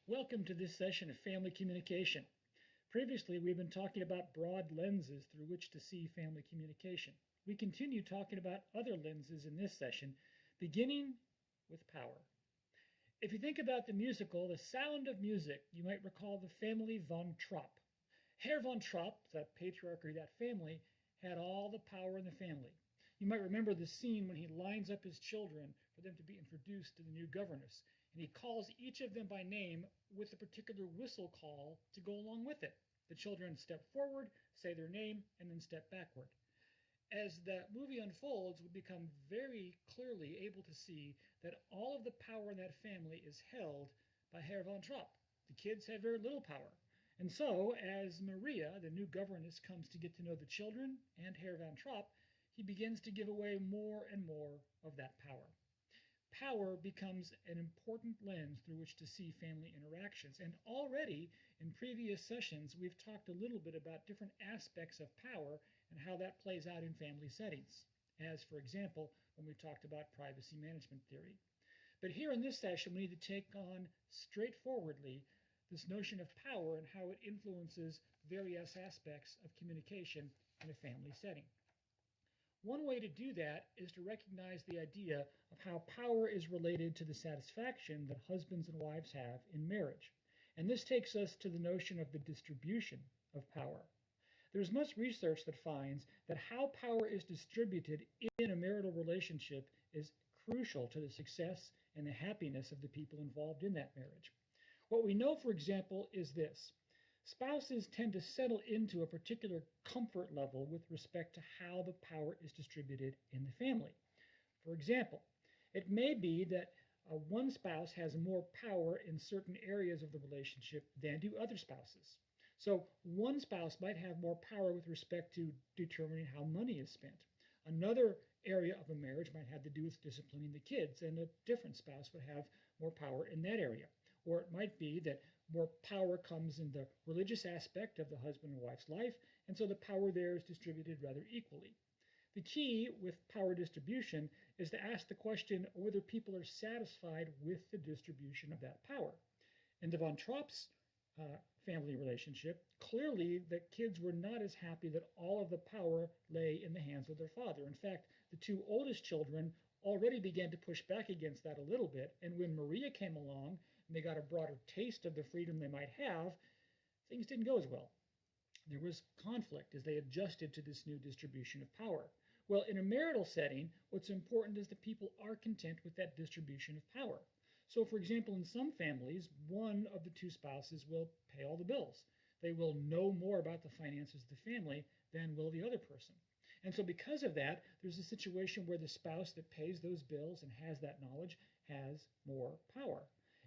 Welcome to this session of family communication. Previously, we've been talking about broad lenses through which to see family communication. We continue talking about other lenses in this session, beginning with power. If you think about the musical The Sound of Music, you might recall the family von Trapp. Herr von Trapp, the patriarch of that family, had all the power in the family. You might remember the scene when he lines up his children for them to be introduced to the new governess, and he calls each of them by name with a particular whistle call to go along with it. The children step forward, say their name, and then step backward. As the movie unfolds, we become very clearly able to see that all of the power in that family is held by Herr von Trapp. The kids have very little power. And so, as Maria, the new governess, comes to get to know the children and Herr von Trapp, he begins to give away more and more of that power. Power becomes an important lens through which to see family interactions. And already in previous sessions, we've talked a little bit about different aspects of power and how that plays out in family settings, as, for example, when we talked about privacy management theory. But here in this session, we need to take on straightforwardly this notion of power and how it influences various aspects of communication in a family setting. One way to do that is to recognize the idea of how power is related to the satisfaction that husbands and wives have in marriage. And this takes us to the notion of the distribution of power. There's much research that finds that how power is distributed in a marital relationship is crucial to the success and the happiness of the people involved in that marriage. What we know, for example, is this. Spouses tend to settle into a particular comfort level with respect to how the power is distributed in the family. For example, it may be that one spouse has more power in certain areas of the relationship than do other spouses. So one spouse might have more power with respect to determining how money is spent. Another area of a marriage might have to do with disciplining the kids, and a different spouse would have more power in that area. Or it might be that more power comes in the religious aspect of the husband and wife's life, and so the power there is distributed rather equally. The key with power distribution is to ask the question whether people are satisfied with the distribution of that power. In the von Trapp's family relationship, clearly the kids were not as happy that all of the power lay in the hands of their father. In fact, the two oldest children already began to push back against that a little bit. And when Maria came along and they got a broader taste of the freedom they might have, things didn't go as well. There was conflict as they adjusted to this new distribution of power. Well, in a marital setting, what's important is that people are content with that distribution of power. So, for example, in some families, one of the two spouses will pay all the bills. They will know more about the finances of the family than will the other person. And so because of that, there's a situation where the spouse that pays those bills and has that knowledge has more power.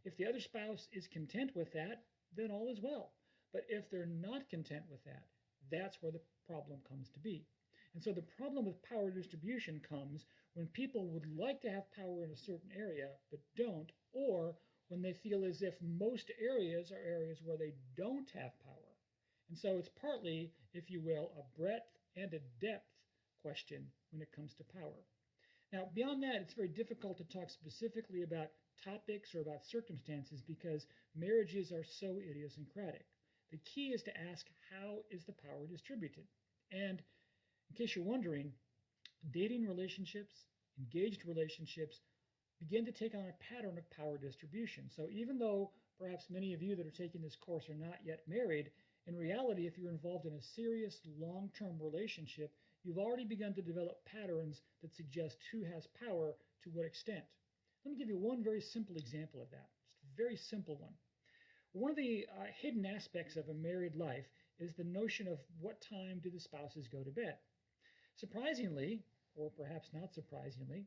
If the other spouse is content with that, then all is well. But if they're not content with that, that's where the problem comes to be. And so the problem with power distribution comes when people would like to have power in a certain area but don't, or when they feel as if most areas are areas where they don't have power. And so it's partly, if you will, a breadth and a depth question when it comes to power. Now, beyond that, it's very difficult to talk specifically about topics or about circumstances because marriages are so idiosyncratic. The key is to ask, how is the power distributed? And in case you're wondering, dating relationships, engaged relationships, begin to take on a pattern of power distribution. So even though perhaps many of you that are taking this course are not yet married, in reality, if you're involved in a serious long-term relationship, you've already begun to develop patterns that suggest who has power to what extent. Let me give you one very simple example of that, just a very simple one. One of the hidden aspects of a married life is the notion of what time do the spouses go to bed. Surprisingly, or perhaps not surprisingly,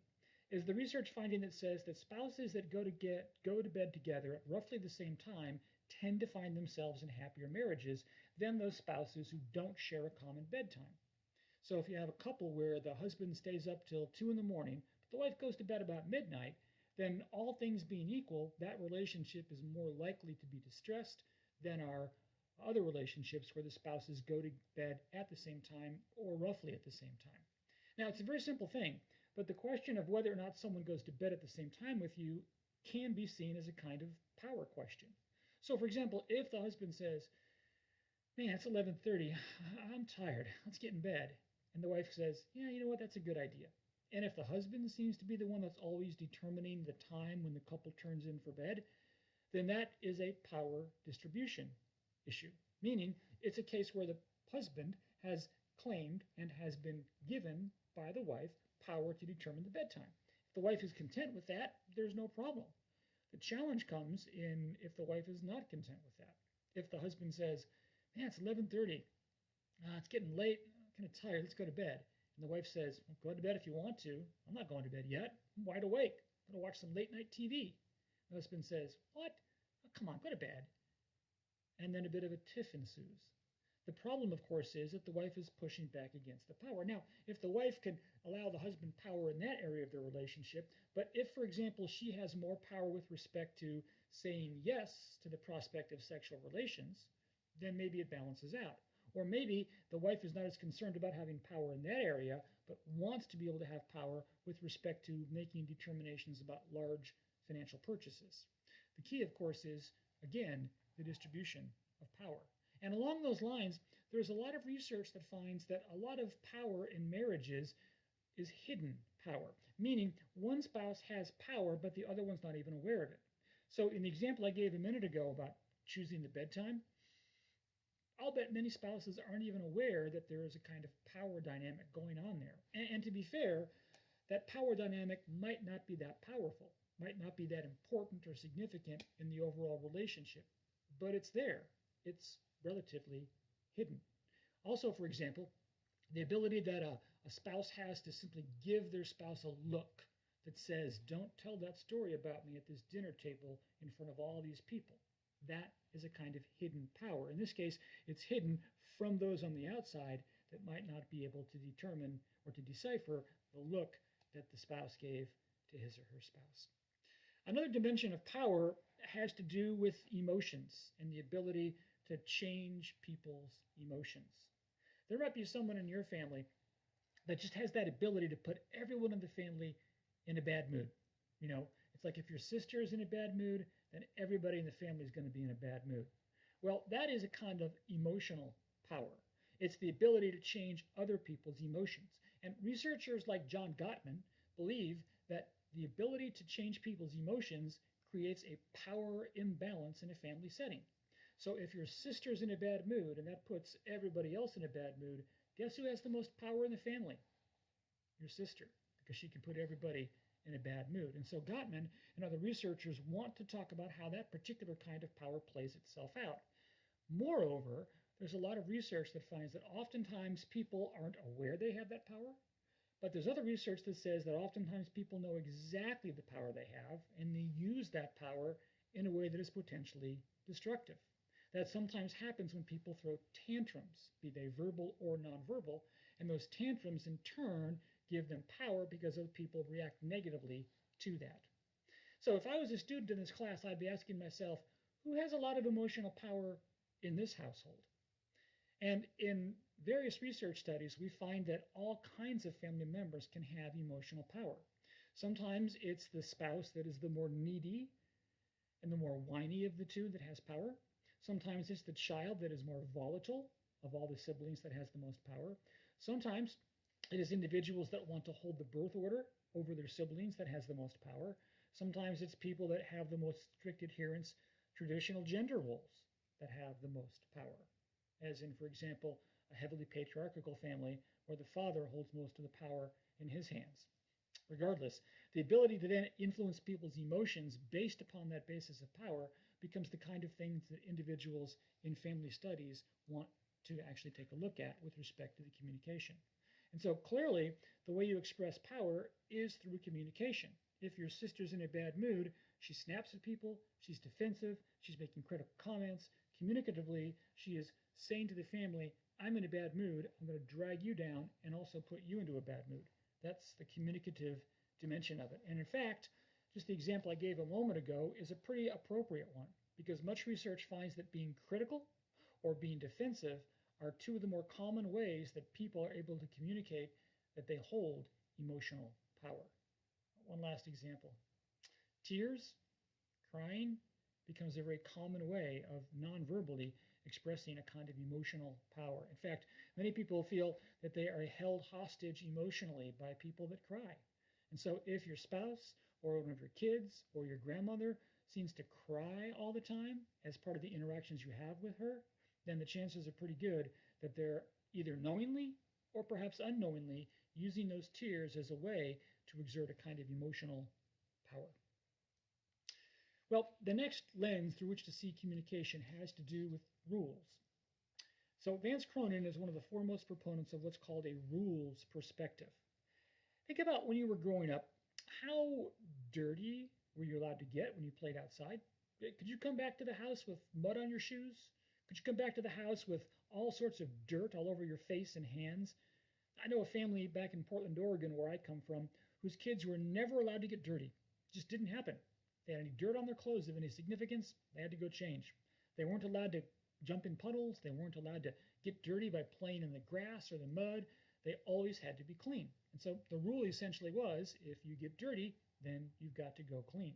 is the research finding that says that spouses that go to bed together at roughly the same time tend to find themselves in happier marriages than those spouses who don't share a common bedtime. So if you have a couple where the husband stays up till 2 in the morning, but the wife goes to bed about midnight, then all things being equal, that relationship is more likely to be distressed than are other relationships where the spouses go to bed at the same time or roughly at the same time. Now, it's a very simple thing, but the question of whether or not someone goes to bed at the same time with you can be seen as a kind of power question. So, for example, if the husband says, "Man, it's 11:30. I'm tired. Let's get in bed," and the wife says, "Yeah, you know what? That's a good idea." And if the husband seems to be the one that's always determining the time when the couple turns in for bed, then that is a power distribution issue, meaning it's a case where the husband has claimed and has been given by the wife power to determine the bedtime. If the wife is content with that, there's no problem. The challenge comes in if the wife is not content with that. If the husband says, "Man, it's 11:30. It's getting late. I'm kind of tired. Let's go to bed." And the wife says, "Well, go to bed if you want to. I'm not going to bed yet. I'm wide awake. I'm going to watch some late night TV." The husband says, "What? Oh, come on, go to bed." And then a bit of a tiff ensues. The problem, of course, is that the wife is pushing back against the power. Now, if the wife can allow the husband power in that area of their relationship, but if, for example, she has more power with respect to saying yes to the prospect of sexual relations, then maybe it balances out. Or maybe the wife is not as concerned about having power in that area, but wants to be able to have power with respect to making determinations about large financial purchases. The key, of course, is, again, the distribution of power. And along those lines, there's a lot of research that finds that a lot of power in marriages is hidden power, meaning one spouse has power, but the other one's not even aware of it. So in the example I gave a minute ago about choosing the bedtime, I'll bet many spouses aren't even aware that there is a kind of power dynamic going on there. And to be fair, that power dynamic might not be that powerful, might not be that important or significant in the overall relationship, but it's there. It's relatively hidden. Also, for example, the ability that a spouse has to simply give their spouse a look that says, "Don't tell that story about me at this dinner table in front of all these people." That is a kind of hidden power. In this case, it's hidden from those on the outside that might not be able to determine or to decipher the look that the spouse gave to his or her spouse. Another dimension of power has to do with emotions and the ability to change people's emotions. There might be someone in your family that just has that ability to put everyone in the family in a bad mood. It's like if your sister is in a bad mood, then everybody in the family is going to be in a bad mood. Well, that is a kind of emotional power. It's the ability to change other people's emotions. And researchers like John Gottman believe that the ability to change people's emotions creates a power imbalance in a family setting. So if your sister's in a bad mood and that puts everybody else in a bad mood, guess who has the most power in the family? Your sister, because she can put everybody in a bad mood. And so Gottman and other researchers want to talk about how that particular kind of power plays itself out. Moreover, there's a lot of research that finds that oftentimes people aren't aware they have that power, but there's other research that says that oftentimes people know exactly the power they have and they use that power in a way that is potentially destructive. That sometimes happens when people throw tantrums, be they verbal or nonverbal, and those tantrums in turn give them power because other people react negatively to that. So if I was a student in this class, I'd be asking myself, who has a lot of emotional power in this household? And in various research studies, we find that all kinds of family members can have emotional power. Sometimes it's the spouse that is the more needy and the more whiny of the two that has power. Sometimes it's the child that is more volatile of all the siblings that has the most power. Sometimes it is individuals that want to hold the birth order over their siblings that has the most power. Sometimes it's people that have the most strict adherence traditional gender roles that have the most power. As in, for example, a heavily patriarchal family where the father holds most of the power in his hands. Regardless, the ability to then influence people's emotions based upon that basis of power becomes the kind of thing that individuals in family studies want to actually take a look at with respect to the communication. And so clearly, the way you express power is through communication. If your sister's in a bad mood, she snaps at people, she's defensive, she's making critical comments. Communicatively, she is saying to the family, "I'm in a bad mood, I'm going to drag you down and also put you into a bad mood." That's the communicative dimension of it. And in fact, just the example I gave a moment ago is a pretty appropriate one because much research finds that being critical or being defensive are two of the more common ways that people are able to communicate that they hold emotional power. One last example. Tears, crying, becomes a very common way of non-verbally expressing a kind of emotional power. In fact, many people feel that they are held hostage emotionally by people that cry. And so if your spouse or one of your kids or your grandmother seems to cry all the time as part of the interactions you have with her, then the chances are pretty good that they're either knowingly or perhaps unknowingly using those tears as a way to exert a kind of emotional power. Well, the next lens through which to see communication has to do with rules. So Vance Cronin is one of the foremost proponents of what's called a rules perspective. Think about when you were growing up, how dirty were you allowed to get when you played outside? Could you come back to the house with mud on your shoes? Could you come back to the house with all sorts of dirt all over your face and hands? I know a family back in Portland, Oregon, where I come from, whose kids were never allowed to get dirty. It just didn't happen. They had any dirt on their clothes of any significance, they had to go change. They weren't allowed to jump in puddles. They weren't allowed to get dirty by playing in the grass or the mud. They always had to be clean. And so the rule essentially was, if you get dirty, then you've got to go clean.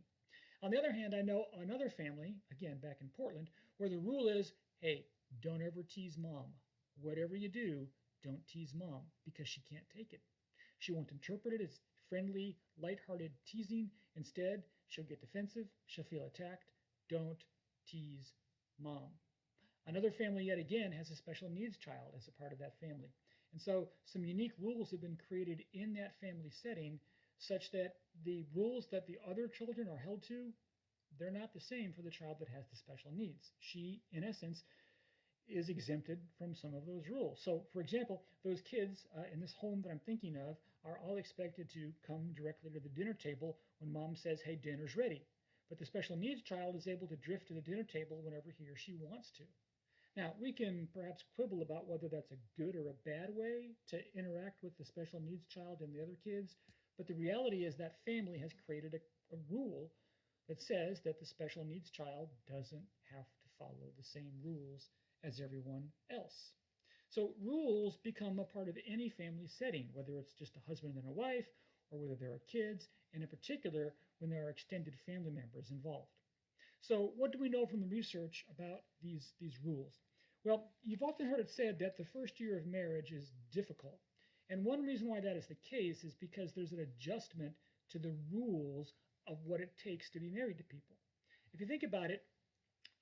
On the other hand, I know another family, again back in Portland, where the rule is, hey, don't ever tease mom. Whatever you do, don't tease mom because she can't take it. She won't interpret it as friendly, lighthearted teasing. Instead, she'll get defensive. She'll feel attacked. Don't tease mom. Another family, yet again, has a special needs child as a part of that family. And so some unique rules have been created in that family setting such that the rules that the other children are held to, they're not the same for the child that has the special needs. She, in essence, is exempted from some of those rules. So, for example, those kids in this home that I'm thinking of are all expected to come directly to the dinner table when mom says, hey, dinner's ready. But the special needs child is able to drift to the dinner table whenever he or she wants to. Now, we can perhaps quibble about whether that's a good or a bad way to interact with the special needs child and the other kids, but the reality is that family has created a rule that says that the special needs child doesn't have to follow the same rules as everyone else. So rules become a part of any family setting, whether it's just a husband and a wife, or whether there are kids, and in particular, when there are extended family members involved. So what do we know from the research about these rules? Well, you've often heard it said that the first year of marriage is difficult. And one reason why that is the case is because there's an adjustment to the rules of what it takes to be married to people. If you think about it,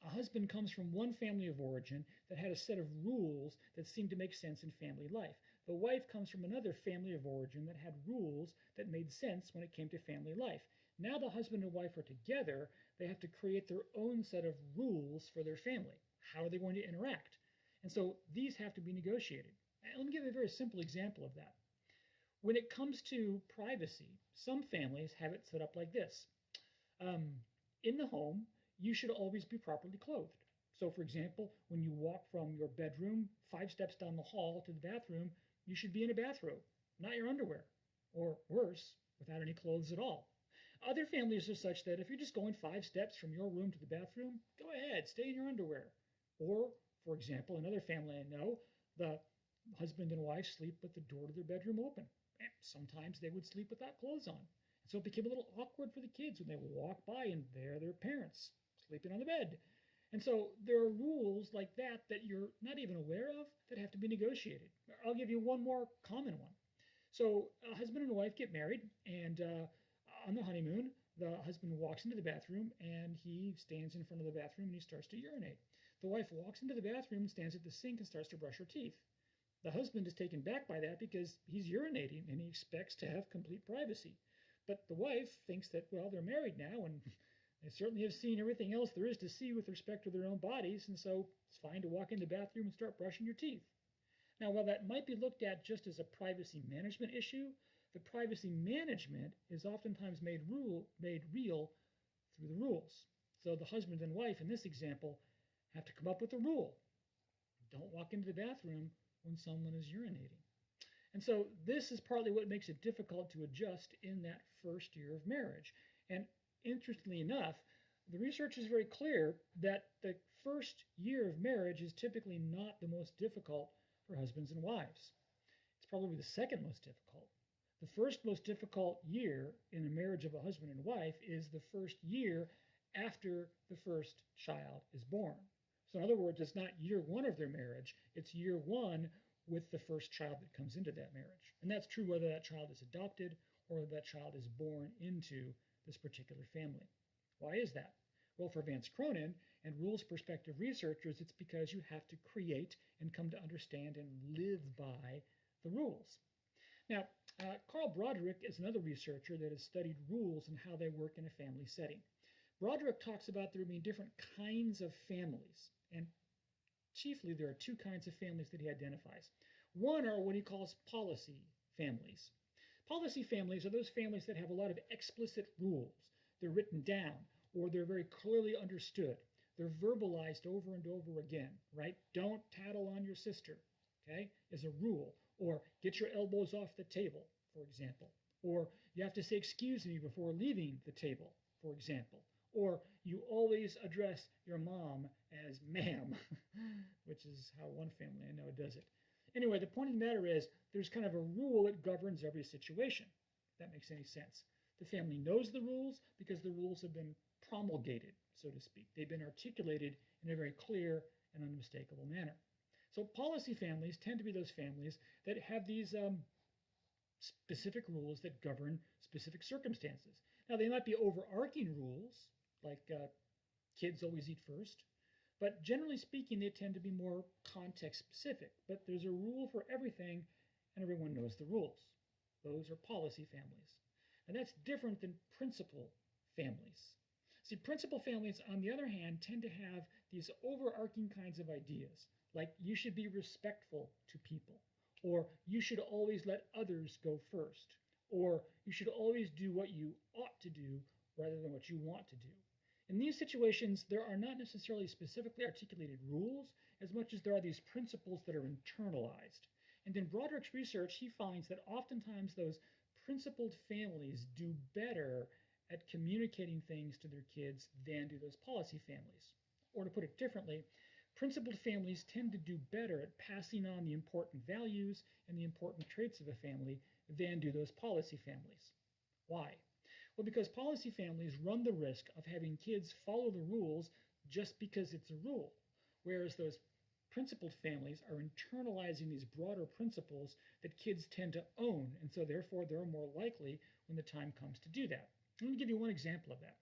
a husband comes from one family of origin that had a set of rules that seemed to make sense in family life. The wife comes from another family of origin that had rules that made sense when it came to family life. Now the husband and wife are together, they have to create their own set of rules for their family. How are they going to interact? And so these have to be negotiated. And let me give you a very simple example of that. When it comes to privacy, some families have it set up like this. In the home, you should always be properly clothed. So, for example, when you walk from your bedroom 5 steps down the hall to the bathroom, you should be in a bathrobe, not your underwear, or worse, without any clothes at all. Other families are such that if you're just going 5 steps from your room to the bathroom, go ahead, stay in your underwear. Or, for example, another family I know, the husband and wife sleep with the door to their bedroom open. And sometimes they would sleep without clothes on. And so it became a little awkward for the kids when they would walk by and there are their parents sleeping on the bed. And so there are rules like that that you're not even aware of that have to be negotiated. I'll give you one more common one. So a husband and a wife get married, and on the honeymoon, the husband walks into the bathroom and he stands in front of the bathroom and he starts to urinate. The wife walks into the bathroom and stands at the sink and starts to brush her teeth. The husband is taken back by that because he's urinating and he expects to have complete privacy. But the wife thinks that, well, they're married now and they certainly have seen everything else there is to see with respect to their own bodies, and so it's fine to walk in the bathroom and start brushing your teeth. Now, while that might be looked at just as a privacy management issue, the privacy management is oftentimes made real through the rules. So the husband and wife in this example have to come up with a rule. Don't walk into the bathroom when someone is urinating. And so this is partly what makes it difficult to adjust in that first year of marriage. And interestingly enough, the research is very clear that the first year of marriage is typically not the most difficult for husbands and wives. It's probably the second most difficult. The first most difficult year in a marriage of a husband and wife is the first year after the first child is born. So, in other words, it's not year one of their marriage, it's year one with the first child that comes into that marriage. And that's true whether that child is adopted or whether that child is born into this particular family. Why is that? Well, for Vance Cronin and rules perspective researchers, it's because you have to create and come to understand and live by the rules. Now, Carl Broderick is another researcher that has studied rules and how they work in a family setting. Broderick talks about there being different kinds of families, and chiefly there are two kinds of families that he identifies. One are what he calls policy families. Policy families are those families that have a lot of explicit rules. They're written down, or they're very clearly understood. They're verbalized over and over again, right? Don't tattle on your sister, okay, is a rule. Or get your elbows off the table, for example. Or you have to say excuse me before leaving the table, for example. Or you always address your mom as ma'am, which is how one family I know does it. Anyway, the point of the matter is there's kind of a rule that governs every situation, if that makes any sense. The family knows the rules because the rules have been promulgated, so to speak. They've been articulated in a very clear and unmistakable manner. So policy families tend to be those families that have these specific rules that govern specific circumstances. Now, they might be overarching rules, like kids always eat first, but generally speaking, they tend to be more context specific. But there's a rule for everything, and everyone knows the rules. Those are policy families. And that's different than principal families. See, principal families, on the other hand, tend to have these overarching kinds of ideas, like you should be respectful to people, or you should always let others go first, or you should always do what you ought to do rather than what you want to do. In these situations, there are not necessarily specifically articulated rules as much as there are these principles that are internalized. And in Broderick's research, he finds that oftentimes those principled families do better at communicating things to their kids than do those policy families. Or to put it differently, principled families tend to do better at passing on the important values and the important traits of a family than do those policy families. Why? Well, because policy families run the risk of having kids follow the rules just because it's a rule, whereas those principled families are internalizing these broader principles that kids tend to own, and so therefore they're more likely when the time comes to do that. I'm going to give you one example of that.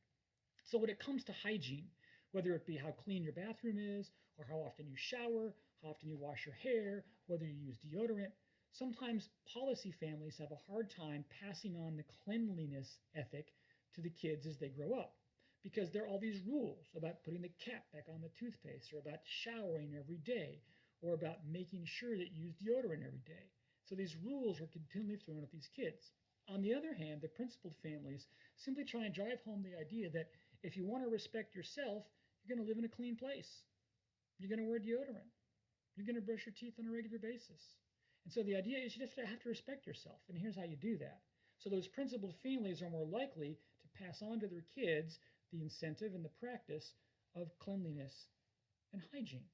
So when it comes to hygiene, whether it be how clean your bathroom is, or how often you shower, how often you wash your hair, whether you use deodorant, sometimes policy families have a hard time passing on the cleanliness ethic to the kids as they grow up, because there are all these rules about putting the cap back on the toothpaste, or about showering every day, or about making sure that you use deodorant every day. So these rules are continually thrown at these kids. On the other hand, the principled families simply try and drive home the idea that if you want to respect yourself, you're going to live in a clean place. You're going to wear deodorant. You're going to brush your teeth on a regular basis. And so the idea is you just have to respect yourself. And here's how you do that. So those principled families are more likely to pass on to their kids the incentive and the practice of cleanliness and hygiene.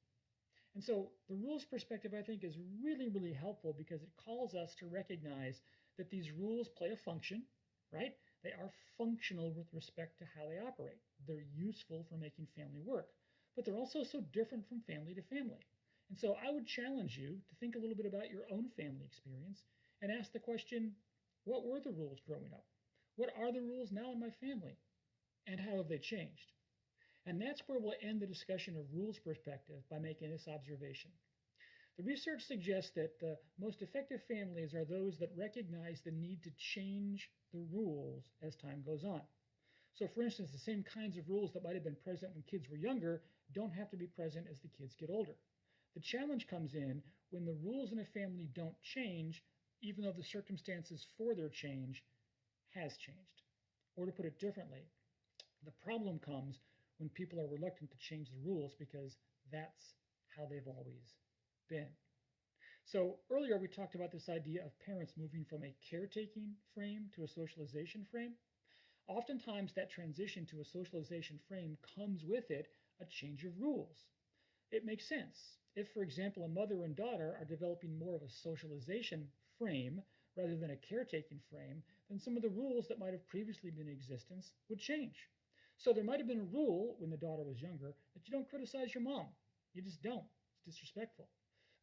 And so the rules perspective, I think, is really, really helpful because it calls us to recognize that these rules play a function, right? They are functional with respect to how they operate. They're useful for making family work, but they're also so different from family to family. And so I would challenge you to think a little bit about your own family experience and ask the question, what were the rules growing up? What are the rules now in my family? And how have they changed? And that's where we'll end the discussion of rules perspective by making this observation. The research suggests that the most effective families are those that recognize the need to change the rules as time goes on. So for instance, the same kinds of rules that might have been present when kids were younger don't have to be present as the kids get older. The challenge comes in when the rules in a family don't change, even though the circumstances for their change has changed. Or to put it differently, the problem comes when people are reluctant to change the rules because that's how they've always been. So earlier we talked about this idea of parents moving from a caretaking frame to a socialization frame. Oftentimes that transition to a socialization frame comes with it a change of rules. It makes sense. If, for example, a mother and daughter are developing more of a socialization frame rather than a caretaking frame, then some of the rules that might have previously been in existence would change. So there might have been a rule when the daughter was younger that you don't criticize your mom. You just don't. It's disrespectful.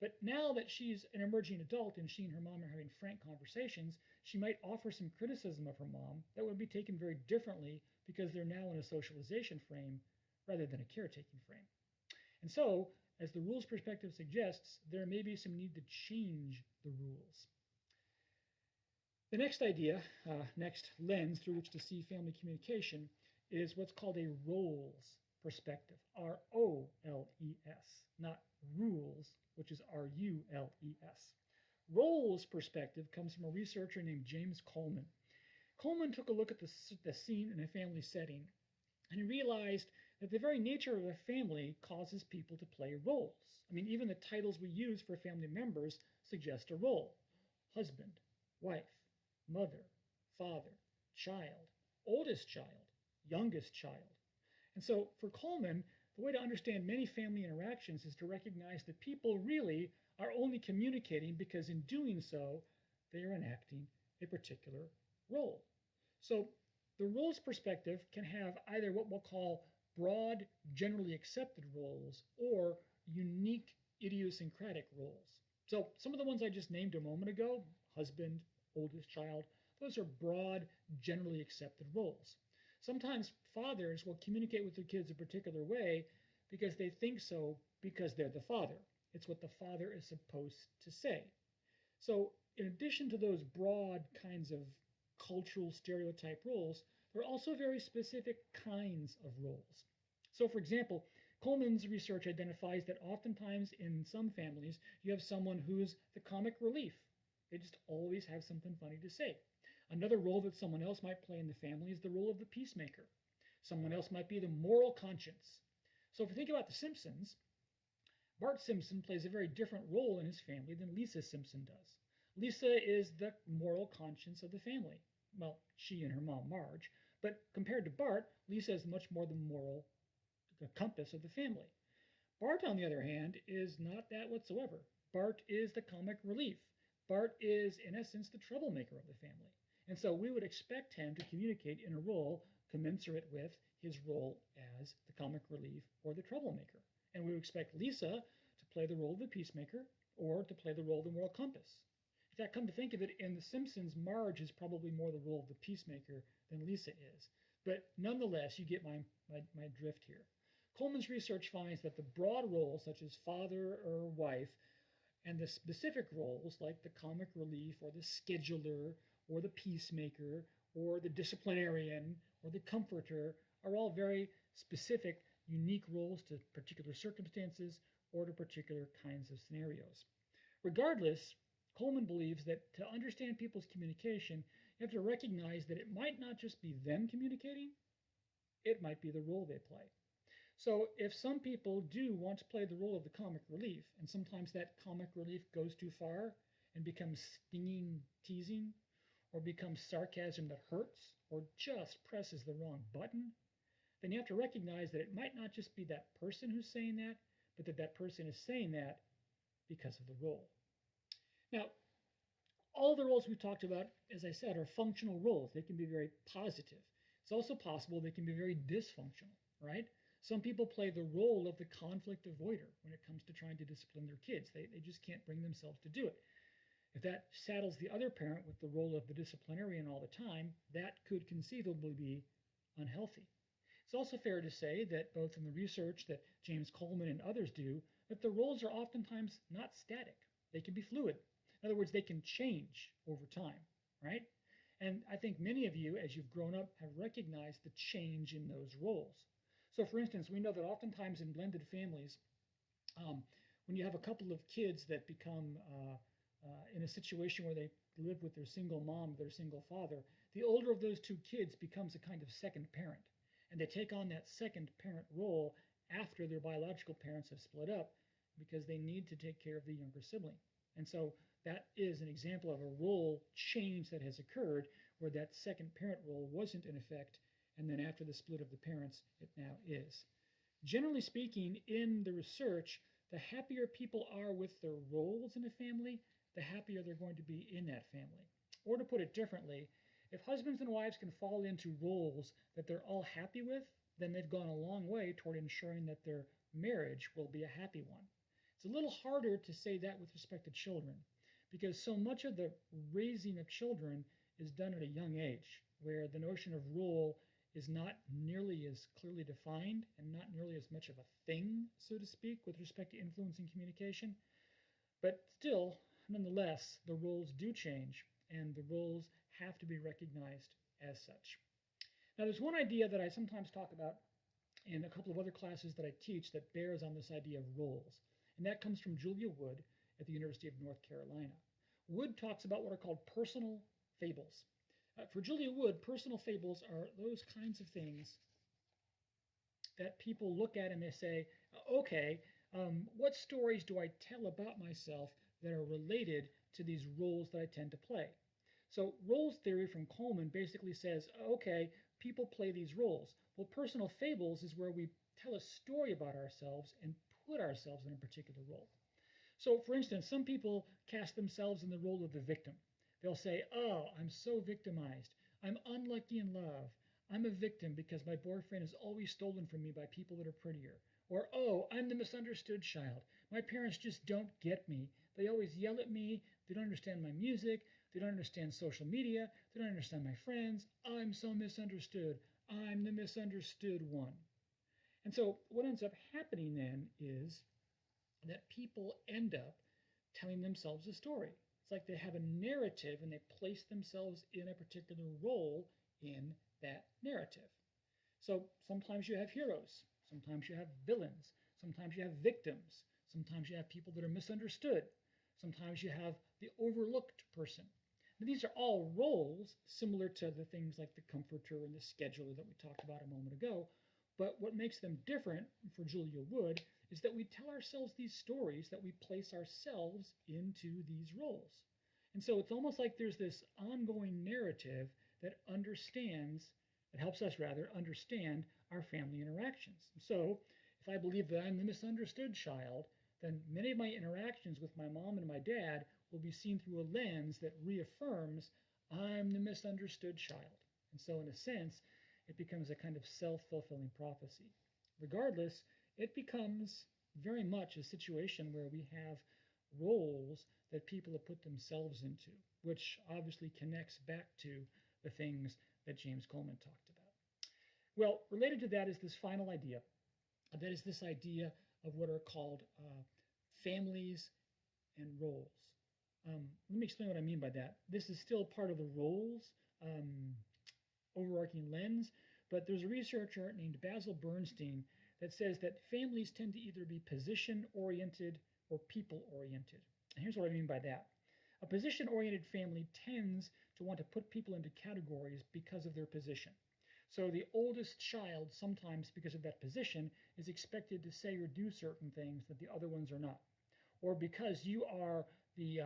But now that she's an emerging adult and she and her mom are having frank conversations, she might offer some criticism of her mom that would be taken very differently because they're now in a socialization frame rather than a caretaking frame. And so, as the rules perspective suggests, there may be some need to change the rules. The next idea, next lens through which to see family communication is what's called a roles perspective, R-O-L-E-S, not rules, which is R-U-L-E-S. Roles perspective comes from a researcher named James Coleman. Coleman took a look at the scene in a family setting, and he realized that the very nature of a family causes people to play roles. I mean, even the titles we use for family members suggest a role: husband, wife, mother, father, child, oldest child, youngest child. And so for Coleman, the way to understand many family interactions is to recognize that people really are only communicating because in doing so, they are enacting a particular role. So the roles perspective can have either what we'll call broad, generally accepted roles or unique, idiosyncratic roles. So some of the ones I just named a moment ago, husband, oldest child, those are broad, generally accepted roles. Sometimes fathers will communicate with their kids a particular way because they think so because they're the father. It's what the father is supposed to say. So in addition to those broad kinds of cultural stereotype roles, there are also very specific kinds of roles. So for example, Coleman's research identifies that oftentimes in some families, you have someone who's the comic relief. They just always have something funny to say. Another role that someone else might play in the family is the role of the peacemaker. Someone else might be the moral conscience. So if you think about The Simpsons, Bart Simpson plays a very different role in his family than Lisa Simpson does. Lisa is the moral conscience of the family. Well, she and her mom, Marge. But compared to Bart, Lisa is much more the moral compass of the family. Bart, on the other hand, is not that whatsoever. Bart is the comic relief. Bart is, in essence, the troublemaker of the family. And so we would expect him to communicate in a role commensurate with his role as the comic relief or the troublemaker. And we would expect Lisa to play the role of the peacemaker or to play the role of the moral compass. In fact, come to think of it, in The Simpsons, Marge is probably more the role of the peacemaker than Lisa is. But nonetheless, you get my drift here. Coleman's research finds that the broad roles, such as father or wife, and the specific roles, like the comic relief or the scheduler or the peacemaker or the disciplinarian or the comforter, are all very specific, unique roles to particular circumstances or to particular kinds of scenarios. Regardless, Coleman believes that to understand people's communication, you have to recognize that it might not just be them communicating, it might be the role they play. So if some people do want to play the role of the comic relief, and sometimes that comic relief goes too far and becomes stinging teasing, or becomes sarcasm that hurts, or just presses the wrong button, then you have to recognize that it might not just be that person who's saying that, but that that person is saying that because of the role. Now, all the roles we've talked about, as I said, are functional roles. They can be very positive. It's also possible they can be very dysfunctional, right? Some people play the role of the conflict avoider when it comes to trying to discipline their kids. They just can't bring themselves to do it. If that saddles the other parent with the role of the disciplinarian all the time, that could conceivably be unhealthy. It's also fair to say that both in the research that James Coleman and others do, that the roles are oftentimes not static. They can be fluid. In other words, they can change over time, right? And I think many of you, as you've grown up, have recognized the change in those roles. So for instance, we know that oftentimes in blended families, when you have a couple of kids that become in a situation where they live with their single mom, their single father, the older of those two kids becomes a kind of second parent. And they take on that second parent role after their biological parents have split up because they need to take care of the younger sibling. And so that is an example of a role change that has occurred where that second parent role wasn't in effect, and then after the split of the parents, it now is. Generally speaking, in the research, the happier people are with their roles in a family, the happier they're going to be in that family. Or to put it differently, if husbands and wives can fall into roles that they're all happy with, then they've gone a long way toward ensuring that their marriage will be a happy one. It's a little harder to say that with respect to children because so much of the raising of children is done at a young age, where the notion of role is not nearly as clearly defined and not nearly as much of a thing, so to speak, with respect to influencing communication. But still, nonetheless, the roles do change and the roles have to be recognized as such. Now, there's one idea that I sometimes talk about in a couple of other classes that I teach that bears on this idea of roles, and that comes from Julia Wood at the University of North Carolina. Wood talks about what are called personal fables. For Julia Wood, personal fables are those kinds of things that people look at and they say, okay, what stories do I tell about myself that are related to these roles that I tend to play? So roles theory from Coleman basically says, okay, people play these roles. Well, personal fables is where we tell a story about ourselves and put ourselves in a particular role. So, for instance, some people cast themselves in the role of the victim. They'll say, oh, I'm so victimized. I'm unlucky in love. I'm a victim because my boyfriend is always stolen from me by people that are prettier. Or, oh, I'm the misunderstood child. My parents just don't get me. They always yell at me. They don't understand my music. They don't understand social media. They don't understand my friends. I'm so misunderstood. I'm the misunderstood one. And so what ends up happening then is that people end up telling themselves a story. It's like they have a narrative and they place themselves in a particular role in that narrative. So sometimes you have heroes, sometimes you have villains, sometimes you have victims, sometimes you have people that are misunderstood, sometimes you have the overlooked person. Now, these are all roles similar to the things like the comforter and the scheduler that we talked about a moment ago. But what makes them different for Julia Wood is that we tell ourselves these stories, that we place ourselves into these roles. And so it's almost like there's this ongoing narrative that helps us rather understand our family interactions. So if I believe that I'm the misunderstood child, then many of my interactions with my mom and my dad will be seen through a lens that reaffirms I'm the misunderstood child. And so in a sense, it becomes a kind of self-fulfilling prophecy. Regardless, it becomes very much a situation where we have roles that people have put themselves into, which obviously connects back to the things that James Coleman talked about. Well, related to that is this final idea. That is this idea of what are called families and roles. Let me explain what I mean by that. This is still part of the roles overarching lens, but there's a researcher named Basil Bernstein that says that families tend to either be position-oriented or people-oriented. And here's what I mean by that. A position-oriented family tends to want to put people into categories because of their position. So the oldest child, sometimes because of that position, is expected to say or do certain things that the other ones are not. Or because you are the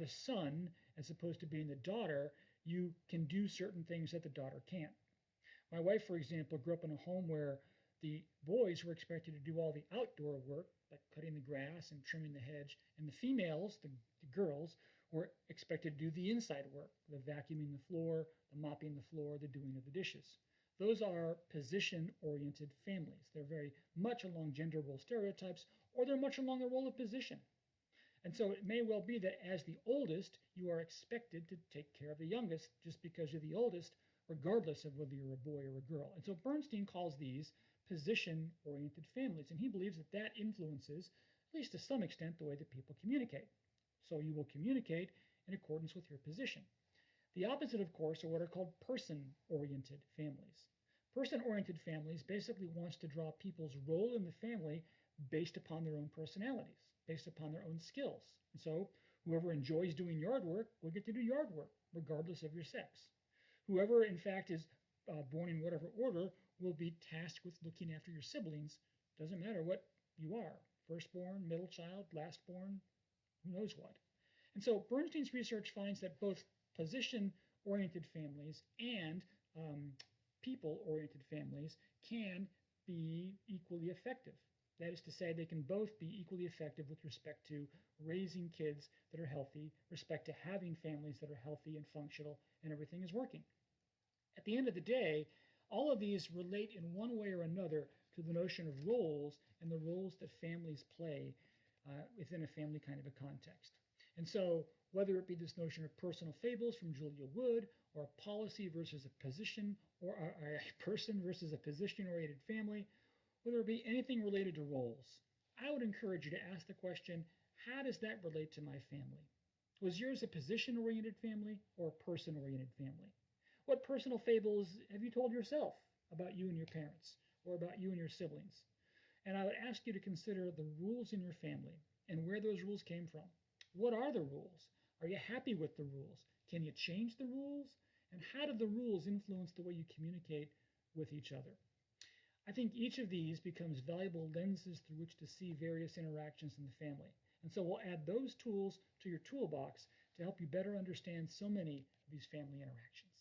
son, as opposed to being the daughter, you can do certain things that the daughter can't. My wife, for example, grew up in a home where the boys were expected to do all the outdoor work, like cutting the grass and trimming the hedge, and the females, the girls, were expected to do the inside work, the vacuuming the floor, the mopping the floor, the doing of the dishes. Those are position-oriented families. They're very much along gender role stereotypes, or they're much along the role of position. And so it may well be that as the oldest, you are expected to take care of the youngest just because you're the oldest, regardless of whether you're a boy or a girl. And so Bernstein calls these position-oriented families, and he believes that that influences, at least to some extent, the way that people communicate. So you will communicate in accordance with your position. The opposite, of course, are what are called person-oriented families. Person-oriented families basically wants to draw people's role in the family based upon their own personalities, based upon their own skills. And so whoever enjoys doing yard work will get to do yard work, regardless of your sex. Whoever, in fact, is born in whatever order will be tasked with looking after your siblings. Doesn't matter what you are, firstborn, middle child, lastborn, who knows what. And so Bernstein's research finds that both position-oriented families and people-oriented families can be equally effective. That is to say, they can both be equally effective with respect to raising kids that are healthy, respect to having families that are healthy and functional, and everything is working. At the end of the day, All of these relate in one way or another to the notion of roles and the roles that families play within a family kind of a context. And so, whether it be this notion of personal fables from Julia Wood, or a policy versus a position, or a person versus a position-oriented family, whether it be anything related to roles, I would encourage you to ask the question, how does that relate to my family? Was yours a position-oriented family or a person-oriented family? What personal fables have you told yourself about you and your parents, or about you and your siblings? And I would ask you to consider the rules in your family and where those rules came from. What are the rules? Are you happy with the rules? Can you change the rules? And how do the rules influence the way you communicate with each other? I think each of these becomes valuable lenses through which to see various interactions in the family. And so we'll add those tools to your toolbox to help you better understand so many of these family interactions.